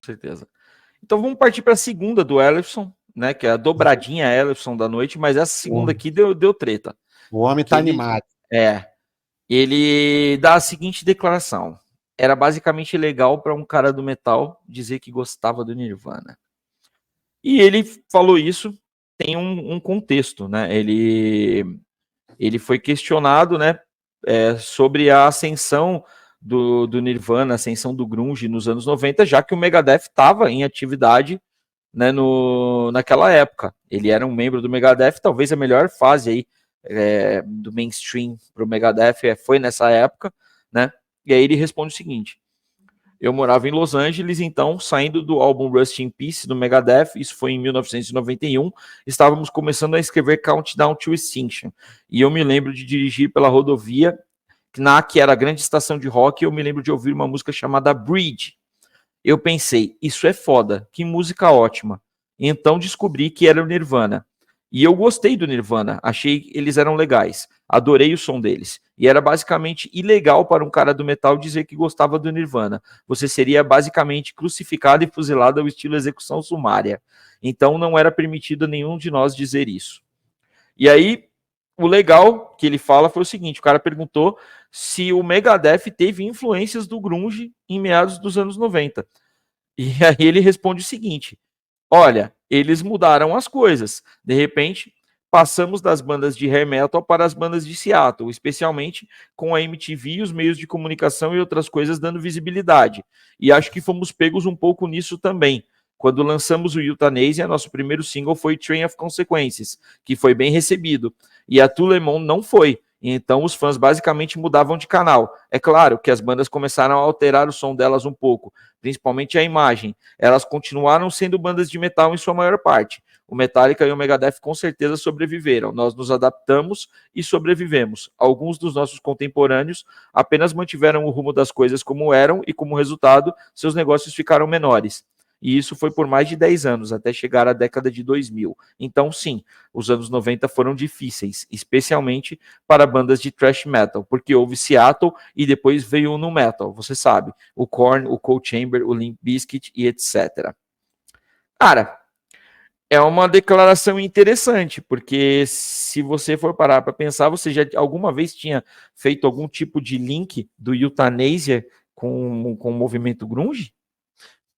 certeza. Então vamos partir para a segunda do Ellefson, né? Que é a dobradinha Ellefson da noite, mas essa segunda aqui deu treta. O homem tá animado. Ele dá a seguinte declaração: era basicamente legal para um cara do metal dizer que gostava do Nirvana. E ele falou isso, tem um contexto, né? Ele foi questionado, né, sobre a ascensão do Nirvana, a ascensão do grunge nos anos 90, já que o Megadeth estava em atividade, né, naquela época. Ele era um membro do Megadeth, talvez a melhor fase aí do mainstream para o Megadeth foi nessa época, né? E aí ele responde o seguinte: eu morava em Los Angeles, então, saindo do álbum Rust in Peace do Megadeth, isso foi em 1991, estávamos começando a escrever Countdown to Extinction. E eu me lembro de dirigir pela rodovia, que era a grande estação de rock, e eu me lembro de ouvir uma música chamada Bridge. Eu pensei, isso é foda, que música ótima. Então descobri que era o Nirvana. E eu gostei do Nirvana, achei que eles eram legais, adorei o som deles. E era basicamente ilegal para um cara do metal dizer que gostava do Nirvana. Você seria basicamente crucificado e fuzilado ao estilo execução sumária. Então não era permitido a nenhum de nós dizer isso. E aí, o legal que ele fala foi o seguinte: o cara perguntou se o Megadeth teve influências do grunge em meados dos anos 90. E aí ele responde o seguinte: olha, eles mudaram as coisas. De repente, passamos das bandas de hair metal para as bandas de Seattle, especialmente com a MTV, os meios de comunicação e outras coisas dando visibilidade. E acho que fomos pegos um pouco nisso também. Quando lançamos o Euthanasia, nosso primeiro single foi Train of Consequences, que foi bem recebido. E a Tulemon não foi. Então os fãs basicamente mudavam de canal. É claro que as bandas começaram a alterar o som delas um pouco, principalmente a imagem. Elas continuaram sendo bandas de metal em sua maior parte. O Metallica e o Megadeth com certeza sobreviveram. Nós nos adaptamos e sobrevivemos. Alguns dos nossos contemporâneos apenas mantiveram o rumo das coisas como eram e, como resultado, seus negócios ficaram menores. E isso foi por mais de 10 anos, até chegar à década de 2000. Então, sim, os anos 90 foram difíceis, especialmente para bandas de thrash metal, porque houve Seattle e depois veio o nu metal, você sabe, o Korn, o Cold Chamber, o Limp Bizkit e etc. Cara, é uma declaração interessante, porque se você for parar para pensar, você já alguma vez tinha feito algum tipo de link do Euthanasia com o movimento grunge?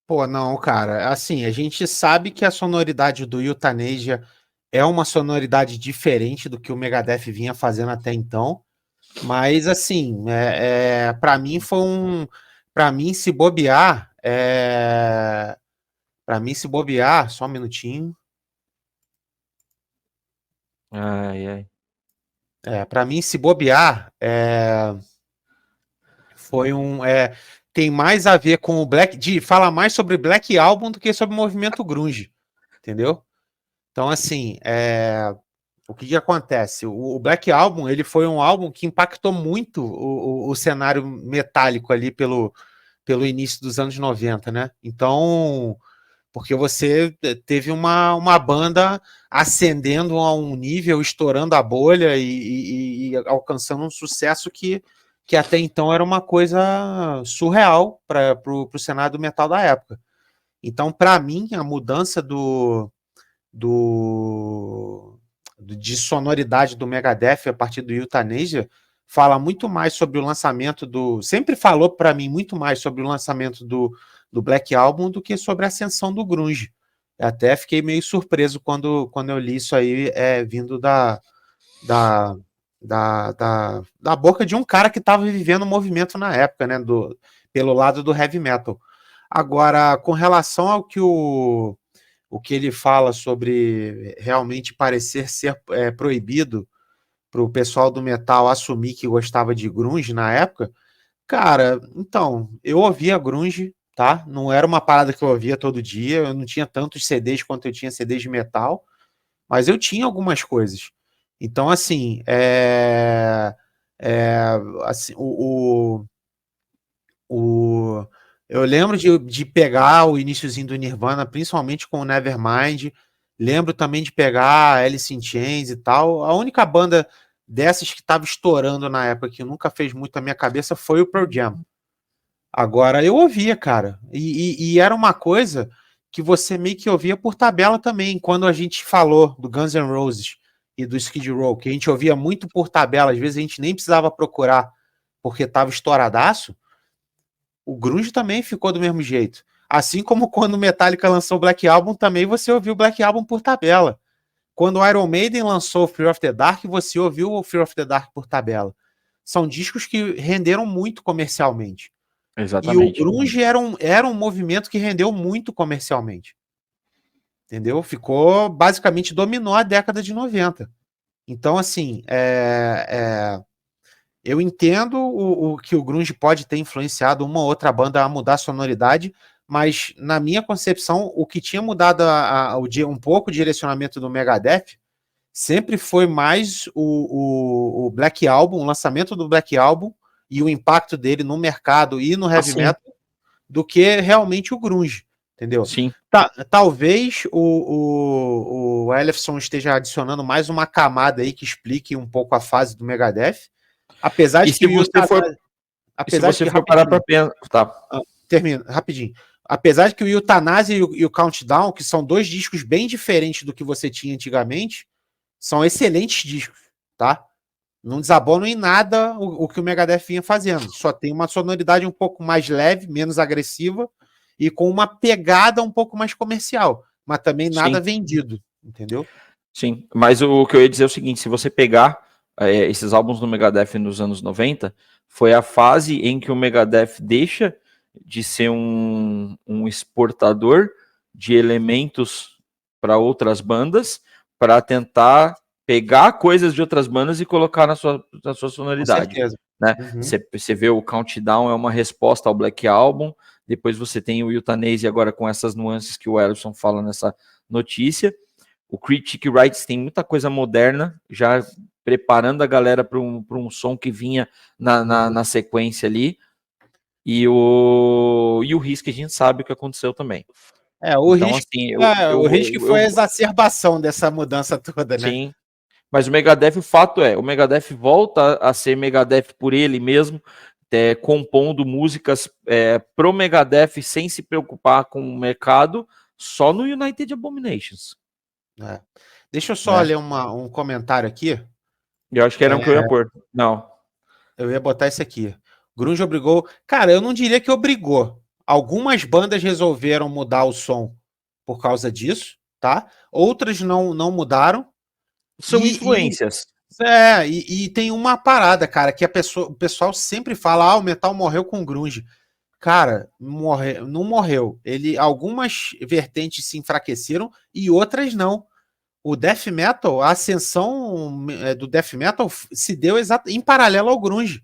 Pô, não, cara. Assim, a gente sabe que a sonoridade do Euthanasia é uma sonoridade diferente do que o Megadeth vinha fazendo até então. Mas, assim, para mim foi um. Para mim, se bobear. Para mim, se bobear. Só um minutinho. Ai, ai. Para mim, se bobear. Foi um. Tem mais a ver com o Black. Fala mais sobre Black Album do que sobre o movimento grunge. Entendeu? Então, assim, o que acontece? O Black Album, ele foi um álbum que impactou muito o cenário metálico ali pelo início dos anos 90, né? Então, porque você teve uma banda ascendendo a um nível, estourando a bolha e alcançando um sucesso que até então era uma coisa surreal para o cenário do metal da época. Então, para mim, a mudança de sonoridade do Megadeth a partir do Euthanasia fala muito mais sobre o lançamento do. Sempre falou para mim muito mais sobre o lançamento do Black Album do que sobre a ascensão do Grunge. Até fiquei meio surpreso quando eu li isso aí vindo da, da boca de um cara que estava vivendo o movimento na época, né? Pelo lado do heavy metal. Agora, com relação ao que o que ele fala sobre realmente parecer ser proibido para o pessoal do metal assumir que gostava de grunge na época, cara, então, eu ouvia grunge, tá? Não era uma parada que eu ouvia todo dia, eu não tinha tantos CDs quanto eu tinha CDs de metal, mas eu tinha algumas coisas. Então, assim, assim o, eu lembro de pegar o iniciozinho do Nirvana, principalmente com o Nevermind. Lembro também de pegar Alice in Chains e tal. A única banda dessas que estava estourando na época, que nunca fez muito a minha cabeça, foi o Pearl Jam. Agora, eu ouvia, cara. E era uma coisa que você meio que ouvia por tabela também. Quando a gente falou do Guns N' Roses e do Skid Row, que a gente ouvia muito por tabela, às vezes a gente nem precisava procurar porque tava estouradaço, o grunge também ficou do mesmo jeito. Assim como quando o Metallica lançou o Black Album, também você ouviu o Black Album por tabela. Quando o Iron Maiden lançou o Fear of the Dark, você ouviu o Fear of the Dark por tabela. São discos que renderam muito comercialmente. E o Exatamente. grunge era um movimento que rendeu muito comercialmente. Entendeu? Ficou, basicamente, dominou a década de 90. Então, assim, eu entendo o que o grunge pode ter influenciado uma ou outra banda a mudar a sonoridade, mas, na minha concepção, o que tinha mudado um pouco o direcionamento do Megadeth sempre foi mais o Black Album, o lançamento do Black Album e o impacto dele no mercado e no heavy Assim, metal do que realmente o grunge, entendeu? sim. Talvez o Ellefson esteja adicionando mais uma camada aí que explique um pouco a fase do Megadeth, apesar E de que se o você Utah, for, e se apesar de você que, for parar para rapidinho, pensar, tá? termina, rapidinho, apesar de que o Euthanasia e o Countdown, que são dois discos bem diferentes do que você tinha antigamente, são excelentes discos, tá? Não desabonam em nada o que o Megadeth vinha fazendo. Só tem uma sonoridade um pouco mais leve, menos agressiva e com uma pegada um pouco mais comercial, mas também nada Sim, vendido, entendeu? sim. Mas o que eu ia dizer é o seguinte: se você pegar esses álbuns do Megadeth nos anos 90, foi a fase em que o Megadeth deixa de ser um exportador de elementos para outras bandas, para tentar pegar coisas de outras bandas e colocar na sua Com sonoridade. certeza. Né? Uhum. Você vê o Countdown é uma resposta ao Black Album, depois você tem o Euthanasia agora com essas nuances que o Ellison fala nessa notícia. O Critic Rights tem muita coisa moderna, já preparando a galera para um som que vinha na sequência ali. E o Risk a gente sabe o que aconteceu também. O Então, risco, assim, o risco foi a exacerbação dessa mudança toda, né? sim. Mas o Megadeth, o fato é, o Megadeth volta a ser Megadeth por ele mesmo, compondo músicas pro Megadeth sem se preocupar com o mercado, só no United Abominations. Deixa eu só Né? ler um comentário aqui. Eu acho que era o que eu ia pôr. Não. Eu ia botar esse aqui. Grunge obrigou. Cara, eu não diria que obrigou. Algumas bandas resolveram mudar o som por causa disso, tá? Outras não mudaram. São E, e, influências. e tem uma parada, cara, que o pessoal sempre fala: o metal morreu com grunge. Cara, não morreu. Algumas vertentes se enfraqueceram e outras não. O death metal, a ascensão do death metal se deu em paralelo ao grunge,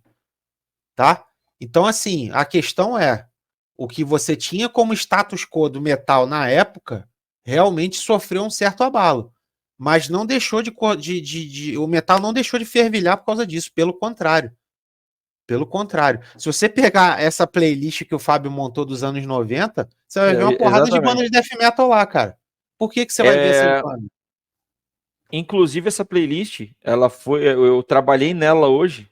tá? Então, assim, a questão é, o que você tinha como status quo do metal na época realmente sofreu um certo abalo, mas não deixou o metal não deixou de fervilhar por causa disso, pelo contrário. Pelo contrário. Se você pegar essa playlist que o Fábio montou dos anos 90, você vai ver uma porrada de bandas Exatamente. de death metal lá, cara. Por que você vai ver essa banda? Inclusive, essa playlist, ela foi. Eu trabalhei nela hoje,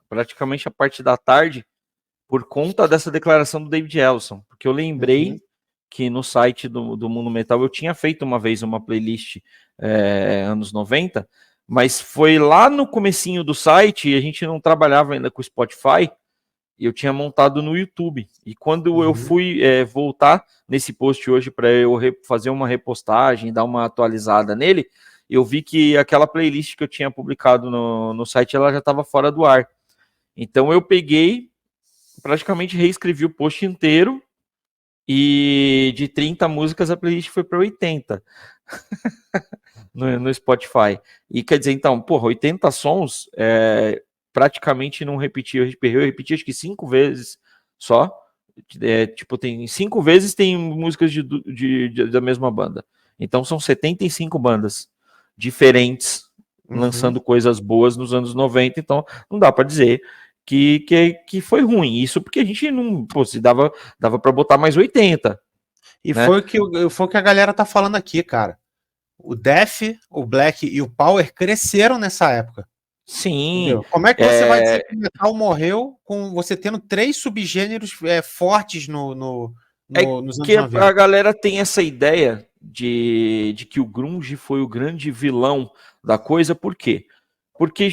praticamente a parte da tarde, por conta dessa declaração do David Ellison, porque eu lembrei Uhum. que no site do Mundo Metal eu tinha feito uma vez uma playlist anos 90, mas foi lá no comecinho do site, e a gente não trabalhava ainda com o Spotify, e eu tinha montado no YouTube. E quando eu fui voltar nesse post hoje para eu fazer uma repostagem, dar uma atualizada nele, eu vi que aquela playlist que eu tinha publicado no site, ela já estava fora do ar. Então eu peguei, praticamente reescrevi o post inteiro, e de 30 músicas a playlist foi para 80 no Spotify. E quer dizer, então, porra, 80 sons, praticamente não repeti. Eu repeti acho que 5 vezes só. Tipo, tem 5 vezes tem músicas da mesma banda. Então são 75 bandas diferentes Uhum. lançando coisas boas nos anos 90. Então não dá para dizer que foi ruim. Isso porque a gente não. Pô, se dava para botar mais 80, E né? foi o que a galera tá falando aqui, cara. O Death, o Black e o Power cresceram nessa época. Sim. Entendeu? Como é que você vai dizer que o metal morreu com você tendo 3 subgêneros fortes nos anos Que a 90? galera tem essa ideia de que o grunge foi o grande vilão da coisa, por quê? Porque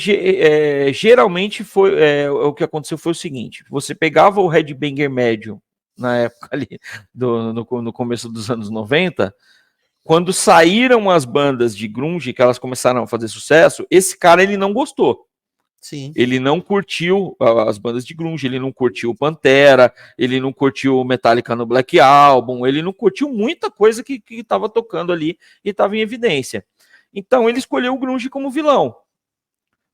geralmente foi o que aconteceu foi o seguinte: você pegava o headbanger médio na época ali no começo dos anos 90, quando saíram as bandas de grunge que elas começaram a fazer sucesso, esse cara ele não gostou. Sim. Ele não curtiu as bandas de grunge, ele não curtiu o Pantera, ele não curtiu o Metallica no Black Album, ele não curtiu muita coisa que estava tocando ali e estava em evidência. Então ele escolheu o grunge como vilão,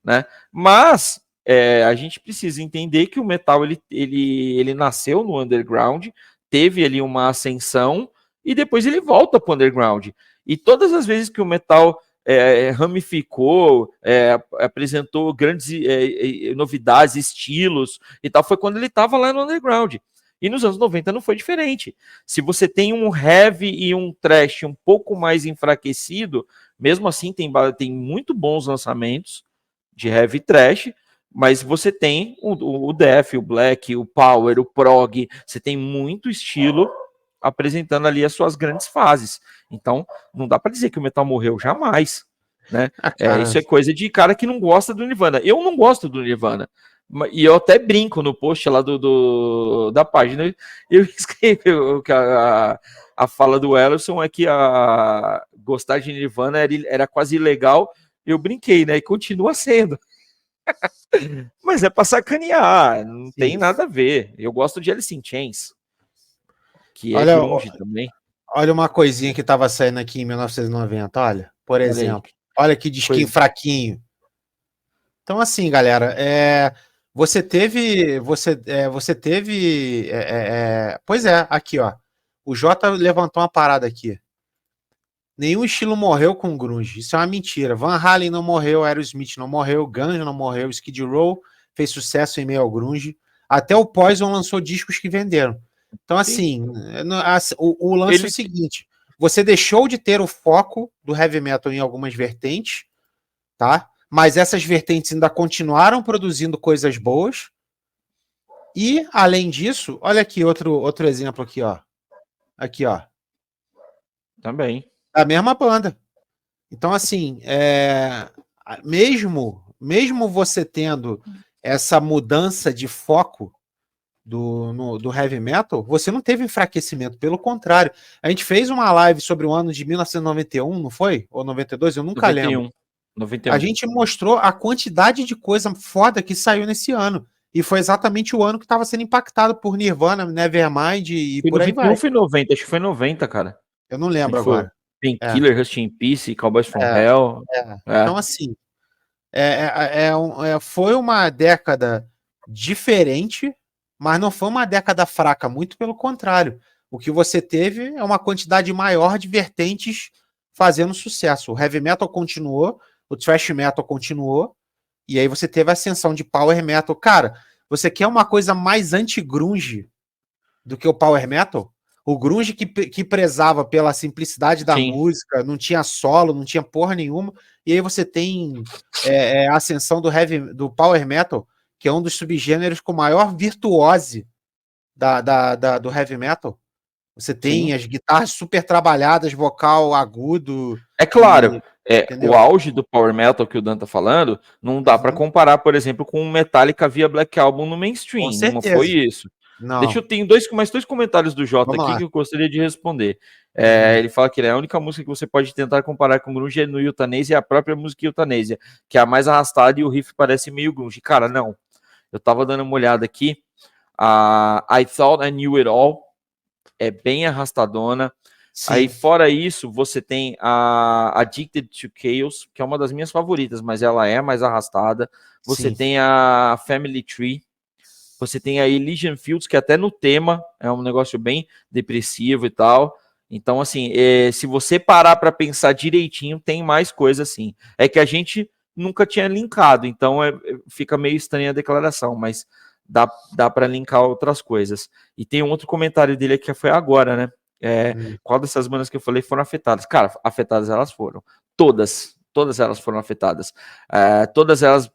né? Mas a gente precisa entender que o metal ele nasceu no underground, teve ali uma ascensão e depois ele volta para o underground. E todas as vezes que o metal ramificou, apresentou grandes novidades, estilos e tal, foi quando ele estava lá no underground. E nos anos 90 não foi diferente. Se você tem um heavy e um thrash um pouco mais enfraquecido, mesmo assim tem muito bons lançamentos de heavy thrash, mas você tem o death, o black, o power, o prog, você tem muito estilo apresentando ali as suas grandes fases. Então, não dá para dizer que o metal morreu, jamais. Né? Isso é coisa de cara que não gosta do Nirvana. Eu não gosto do Nirvana. E eu até brinco no post lá da página. Eu escrevi que a fala do Ellison é que gostar de Nirvana era quase ilegal. Eu brinquei, né? E continua sendo. Mas é pra sacanear, não tem nada a ver. Eu gosto de Alice in Chains, que é grunge também. Olha uma coisinha que estava saindo aqui em 1990, olha, por exemplo. Olha que disquinho fraquinho. Então, assim, galera, você teve. Pois é, aqui, ó. O Jota levantou uma parada aqui. Nenhum estilo morreu com grunge. Isso é uma mentira. Van Halen não morreu, Aerosmith não morreu, Guns não morreu, Skid Row fez sucesso em meio ao grunge. Até o Poison lançou discos que venderam. Então, assim, o lance é o seguinte: você deixou de ter o foco do heavy metal em algumas vertentes, tá? Mas essas vertentes ainda continuaram produzindo coisas boas. E, além disso, olha aqui outro exemplo aqui, ó. Aqui, ó. Também. Da mesma banda. Então, assim, mesmo você tendo essa mudança de foco do heavy metal, você não teve enfraquecimento, pelo contrário. A gente fez uma live sobre o ano de 1991, não foi? Ou 92? Eu nunca 91, lembro. 91. A gente mostrou a quantidade de coisa foda que saiu nesse ano. E foi exatamente o ano que estava sendo impactado por Nirvana, Nevermind e por aí vai. Não foi 90, acho que foi 90, cara. Eu não lembro agora. Painkiller, Rust in Peace, Cowboys from Hell. Então, assim, foi uma década diferente, mas não foi uma década fraca, muito pelo contrário. O que você teve é uma quantidade maior de vertentes fazendo sucesso. O heavy metal continuou, o thrash metal continuou, e aí você teve a ascensão de power metal. Cara, você quer uma coisa mais anti-grunge do que o power metal? O grunge que prezava pela simplicidade da música, não tinha solo, não tinha porra nenhuma, e aí você tem a ascensão do power metal, que é um dos subgêneros com maior virtuose do heavy metal. Você tem as guitarras super trabalhadas, vocal agudo. É claro, o auge do power metal que o Dan tá falando, não dá para comparar, por exemplo, com o Metallica via Black Album no mainstream. Não foi isso. Não. Deixa eu ter mais dois comentários do Jota aqui que eu gostaria de responder. Ele fala que a única música que você pode tentar comparar com grunge é no Euthanasia, é a própria música Euthanasia, que é a mais arrastada e o riff parece meio grunge. Cara, não. Eu tava dando uma olhada aqui. I Thought I Knew It All é bem arrastadona. Sim. Aí, fora isso, você tem a Addicted to Chaos, que é uma das minhas favoritas, mas ela é mais arrastada. Você tem a Family Tree. Você tem a Elysian Fields, que até no tema é um negócio bem depressivo e tal. Então, assim, se você parar para pensar direitinho, tem mais coisa assim. É que a gente nunca tinha linkado, então fica meio estranha a declaração, mas dá para linkar outras coisas. E tem um outro comentário dele que foi agora, né? Qual dessas bandas que eu falei foram afetadas? Cara, afetadas elas foram. Todas. todas elas foram afetadas. Todas elas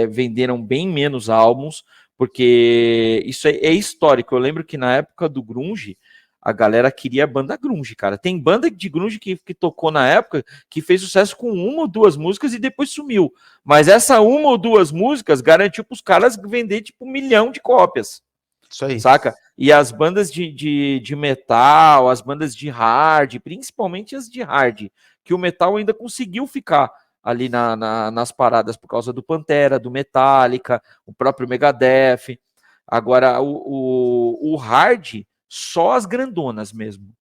venderam bem menos álbuns, porque isso é histórico. Eu lembro que na época do grunge, a galera queria banda grunge, cara. Tem banda de grunge que tocou na época que fez sucesso com 1 ou 2 músicas e depois sumiu. Mas essa 1 ou 2 músicas garantiu para os caras vender tipo 1 milhão de cópias. Isso aí. Saca? E as bandas de metal, as bandas de hard, principalmente as de hard, que o metal ainda conseguiu ficar ali nas paradas por causa do Pantera, do Metallica, o próprio Megadeth. Agora, o hard, só as grandonas mesmo.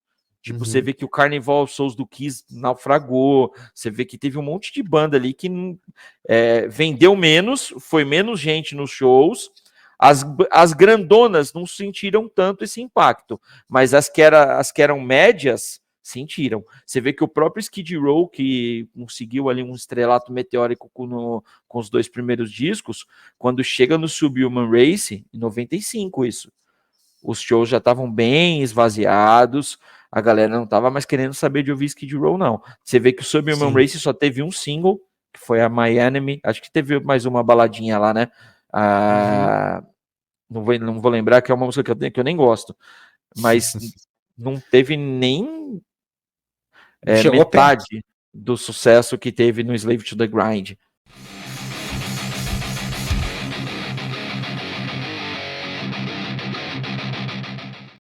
Tipo, você vê que o Carnival Souls do Kiss naufragou, você vê que teve um monte de banda ali que vendeu menos, foi menos gente nos shows. As grandonas não sentiram tanto esse impacto, mas as que eram médias sentiram. Você vê que o próprio Skid Row, que conseguiu ali um estrelato meteórico com os 2 primeiros discos, quando chega no Subhuman Race, em 95 isso, os shows já estavam bem esvaziados, a galera não estava mais querendo saber de ouvir Skid Row, não. Você vê que o Subhuman Race só teve um single, que foi a My Enemy, acho que teve mais uma baladinha lá, né? Não vou lembrar, que é uma música que eu nem gosto, mas não teve nem metade do sucesso que teve no Slave to the Grind.